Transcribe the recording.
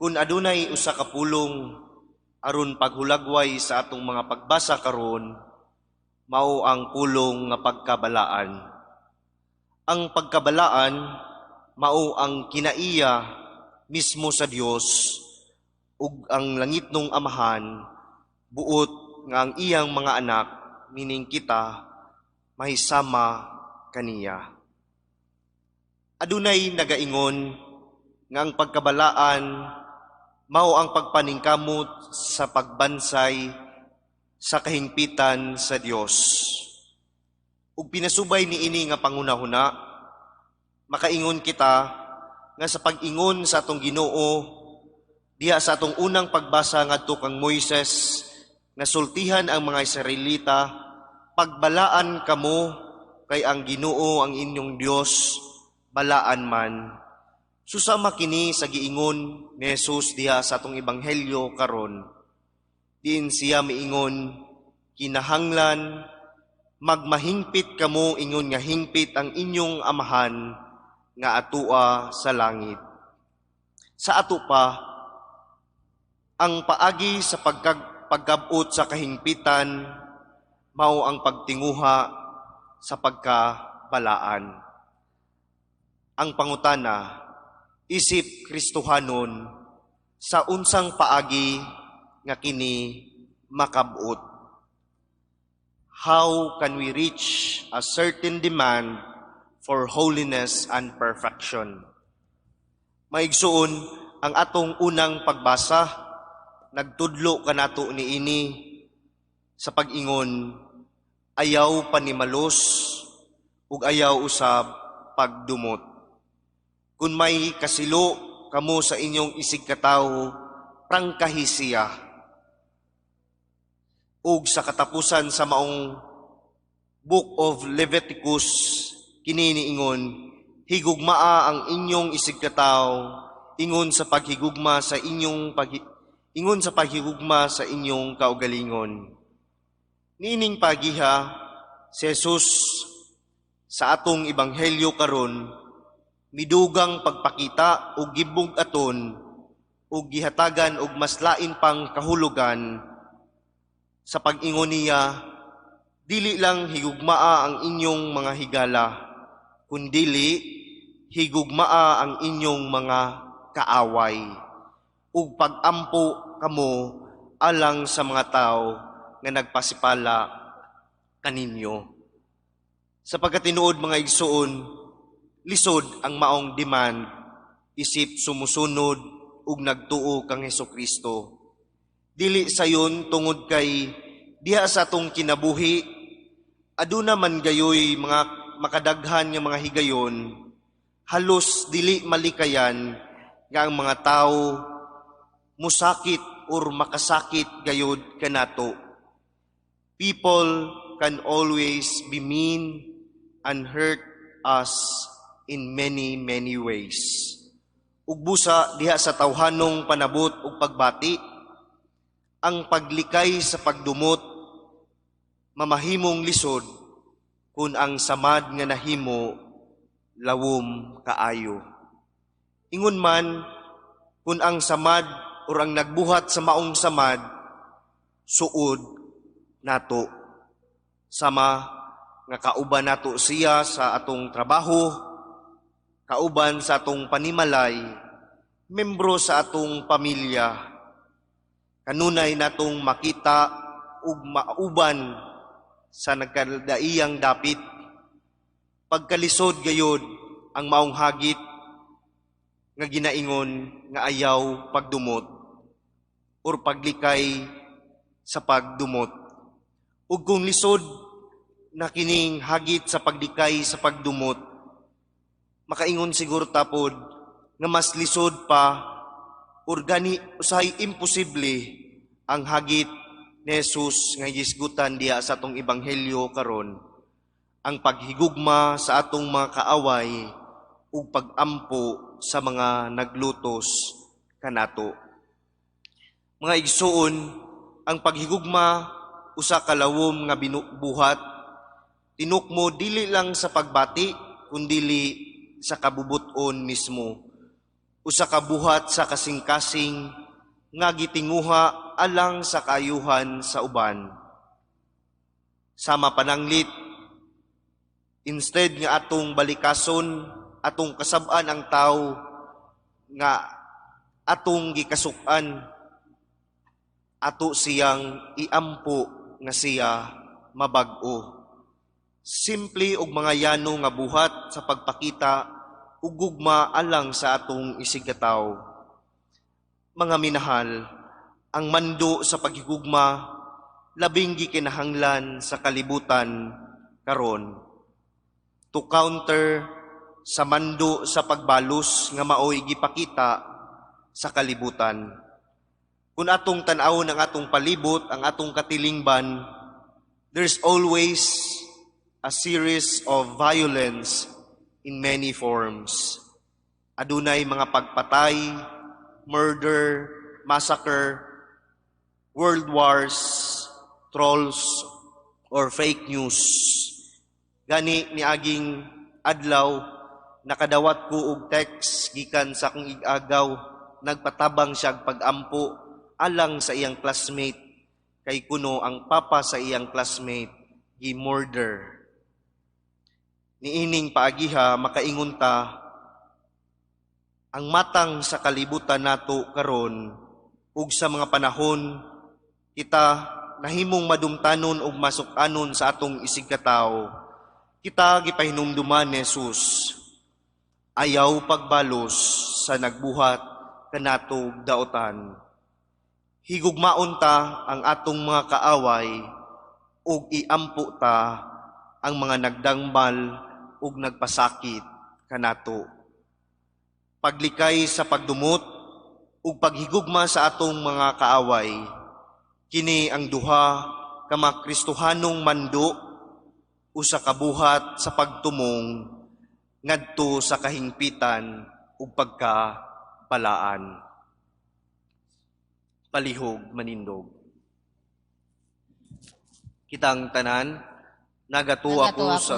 Kung adunay usa ka pulong aron paghulagway sa atong mga pagbasa karon, mao ang pulong nga pagkabalaan. Ang pagkabalaan mao ang kinaiya mismo sa Dios ug ang langitnong Amahan buot nga ang iyang mga anak meaning kita mahisama kaniya. Adunay nagaingon nga ang pagkabalaan mao ang pagpaningkamot sa pagbansay sa kahingpitan sa Dios. Ug pinasubay niini nga pangunahuna, makaingon kita nga sa pag-ingon sa atong Ginoo diha sa atong unang pagbasa ngadto kang Moises nga sultihan ang mga Israelita, pagbalaan kamo kay ang Ginoo ang inyong Dios balaan man. Susama kini sa giingon ni Jesus diha sa atong ebanghelyo karon. Diin siya miingon, kinahanglan magmahingpit kamo ingon nga hingpit ang inyong Amahan nga atua sa langit. Sa ato pa, ang paagi sa pagkabot sa kahingpitan mao ang pagtinguha sa pagkabalaan. Ang pangutana, isip Kristohanon, sa unsang paagi nga kini makabot. How can we reach a certain demand for holiness and perfection? Maigsuon ang atong unang pagbasa, nagtudlo kanato niini sa pag-ingon, ayaw panimalos ug ayaw usab pagdumot. Kung may kasilo kamo sa inyong isig katawo, prangkahisiya. Ug sa katapusan sa maong Book of Leviticus, kininiingon, higugmaa ang inyong isig katawo, ingon sa paghigugma sa inyong kaugalingon. Niining pagiha, si Jesus sa atong ebanghelyo karon, midugang pagpakita o gibog aton o gihatagan og mas lain pang kahulugan sa pag-ingon niya, dili lang higugmaa ang inyong mga higala, kundili higugmaa ang inyong mga kaaway ug pag-ampo kamo alang sa mga tao nga nagpasipala kaninyo. Sa pagkatinuod mga igsuon, lisod ang maong demand, isip sumusunod ug nagtuo kang Hesukristo. Dili sayon tungod kay diha sa atong kinabuhi, aduna man gayoy mga makadaghan nga mga higayon, halos dili malikayan nga ang mga tao musakit or makasakit gayod kanato. People can always be mean and hurt us in many, many ways. Ug busa diha sa tawhanong panabot ug pagbati, ang paglikay sa pagdumot mamahimong lisod kung ang samad nga nahimo lawom kaayo. Ingon man kung ang samad o ang nagbuhat sa maong samad suod nato, sama nga kauban nato siya sa atong trabaho, kauban sa atong panimalay, membro sa atong pamilya, kanunay natong makita ug mauban sa nagkadaiyang dapit, pagkalisod gayod ang maong hagit nga ginaingon nga ayaw pagdumot or paglikay sa pagdumot. Ug kung lisod na kining hagit sa paglikay sa pagdumot, makaingon siguro tapod nga mas lisod pa or gani usahay imposible ang hagit ni Jesus nga gisgutan diha sa atong ebanghelyo karon, ang paghigugma sa atong mga kaaway ug pag-ampo sa mga naglutos kanato. Mga igsuon, ang paghigugma usa ka lawom nga binubuhat, tinukmo dili lang sa pagbati kundili sa kabubuton mismo. usa ka buhat sa kasing-kasing nga gitinguha alang sa kaayuhan sa uban. Sama pananglit, instead nga atong balikason, atong kasab-an ang tao nga atong gikasukan, ato siyang iampo nga siya mabag-o. Simple og mga yano nga buhat sa pagpakita ug gugma alang sa atong isigataw. Mga minahal, ang mando sa paghigugma labing gikinahanglan sa kalibutan karon. To counter sa mando sa pagbalos nga maoy gipakita sa kalibutan. Kung atong tan-awon ang atong palibot, ang atong katilingban, there's always a series of violence in many forms. Adunay mga pagpatay, murder, massacre, world wars, trolls, or fake news. Gani ni aging adlaw, nakadawat ko og text gikan sa akong igagaw, nagpatabang siya pag-ampo alang sa iyang classmate, kay kuno ang papa sa iyang classmate gi-murder. Niining paagiha makaingon ta, ang matang sa kalibutan nato karon ug sa mga panahon kita nahimong madumtanon ug masukanon sa atong isigkatawo. Kita gipahinumduman ni Jesus, ayaw pagbalos sa nagbuhat kanato daotan. Higugmaon ta ang atong mga kaaway ug iampo ta ang mga nagdangmal ug nagpasakit kanato. Paglikay sa pagdumot ug paghigugma sa atong mga kaaway, kini ang duha ka mga Kristohanong mando usa ka buhat sa pagtumong ngadto sa kahingpitan ug pagkabalaan. Palihog manindog. Kitang tanan nagato ako sa